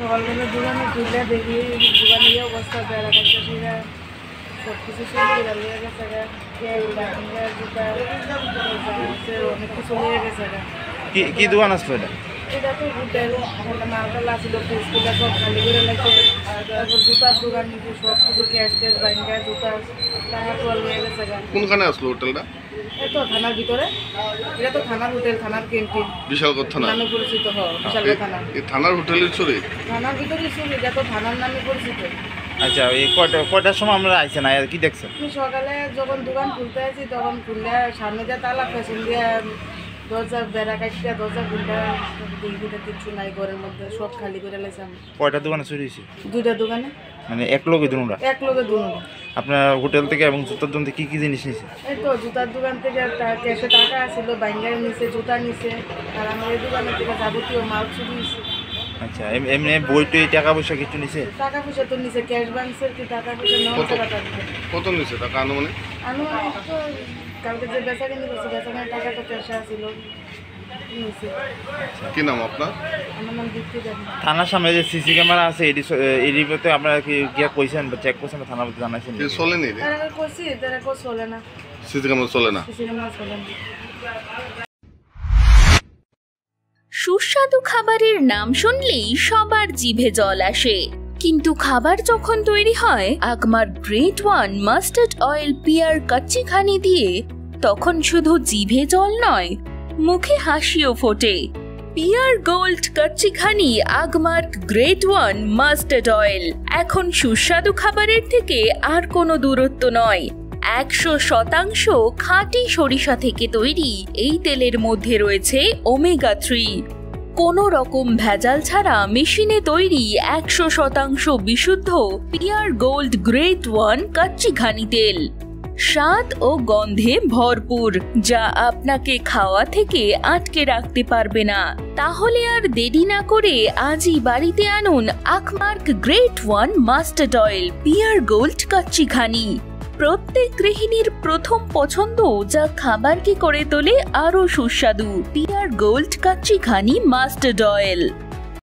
সকালবেলা দোকানে খুললে দেখি দোকানে গিয়ে অবস্থা বেড়া করছে সেটা সব কিছু চলে গেছে জুতা অনেক কিছু নিয়ে গেছে। কি দোকান আসলো এটা? এটা তো হোটেল, মালটাল আসলো, ফ্রিজগুলো সব খালি করে লাগছে। তারপর জুতার দোকান নিচে সব কিছু ক্যাশ ট্যাশ বাইঙ্গা জুতা টাকা তোয়াল নিয়ে গেছে। কোনখানে আসলো হোটেলটা? এই তো থানার ভিতরে, এটা তো থানার হোটেল, থানার ক্যান্টিন, বিশালগড় থানা নামে পরিচিত। বিশালগড় থানা, এই থানার হোটেলের চুরি? থানার ভিতরে চুরি, এটা তো থানার নামে পরিচিত। আচ্ছা, এই কয়টার সময় আমরা আইছেন আর কি দেখছেন? আমি সকালে যখন দোকান খুলতে আসি তখন খুললে সামনে দিয়ে তালা, পেছন দিয়ে দরজা বেড়া কাটতে দরজা খুলতে দেখি কিচ্ছু নাই, ঘরের মধ্যে সব খালি করে লাইছে। কয়টা দোকানে চুরি হয়েছে? দুইটা দোকানে, মানে এক লোকে দুটা? এক লোকে দুটো। আপনার হোটেল থেকে এবং জুতার দোকান থেকে কি জিনিস নিয়েছে? এই তো জুতার দোকান থেকে ক্যাশে টাকা আসছিল, বাইঙ্গার নিচে জুতা নিচে, আর আমার এই দোকানের থেকে যাবতীয় মাল চুরি হয়েছে। আচ্ছা, এমনি বই টই টাকা পয়সা কিছু নিছে? টাকা পয়সা তো নিচে, ক্যাশ বান্সের কি টাকা পয়সা নেওয়া টাকা কত নিছে টাকা আনুমানিক? আনুমানিক তো কালকে যে বেচাকেনি করছে বেচাকেনির টাকা তো ক্যাশে আসছিল নিচে। কি নাম আপনার? আমার নাম দীপ্তি জানি। থানার সামনে যে সিসি ক্যামেরা আছে এর মধ্যে আপনারা কি গিয়া কইছেন বা চেক করছেন, থানার মধ্যে জানাইছেন? চলেনি রে, তারা কইছি, তারা কো চলে না, সিসি ক্যামেরা চলে না। সিসি ক্যামেরা চলে না। সুস্বাদু খাবারের নাম শুনলেই সবার জিভে জল আসে, কিন্তু খাবার যখন তৈরি হয় Agmark great one mustard oil pure kachchi ghani দিয়ে, তখন শুধু জিভে জল নয়, মুখে হাসিও ফোটে। পিয়ার গোল্ড কাচ্চি ঘানি আগমার গ্রেট ওয়ান মাস্টার্ড অয়েল এখন সুস্বাদু খাবারের থেকে আর কোনো দূরত্ব নয়। 100% খাঁটি সরিষা থেকে তৈরি এই তেলের মধ্যে রয়েছে ওমেগা 3, কোনো রকম ভেজাল ছাড়া মেশিনে তৈরি 100% বিশুদ্ধ পিয়ার গোল্ড গ্রেট ওয়ান কাচ্চি ঘানি তেল, স্বাদ ও গন্ধে ভরপুর, যা আপনাকে খাওয়া থেকে আটকে রাখতে পারবে না। তাহলে আর দেরি না করে আজই বাড়িতে আনুন Agmark great one mustard oil pure gold kachchi ghani, প্রত্যেক গৃহিণীর প্রথম পছন্দ, যা খাবারকে করে তোলে আরো সুস্বাদু। পিয়ার গোল্ড কাচ্চি ঘানি মাস্টার্ড অয়েল।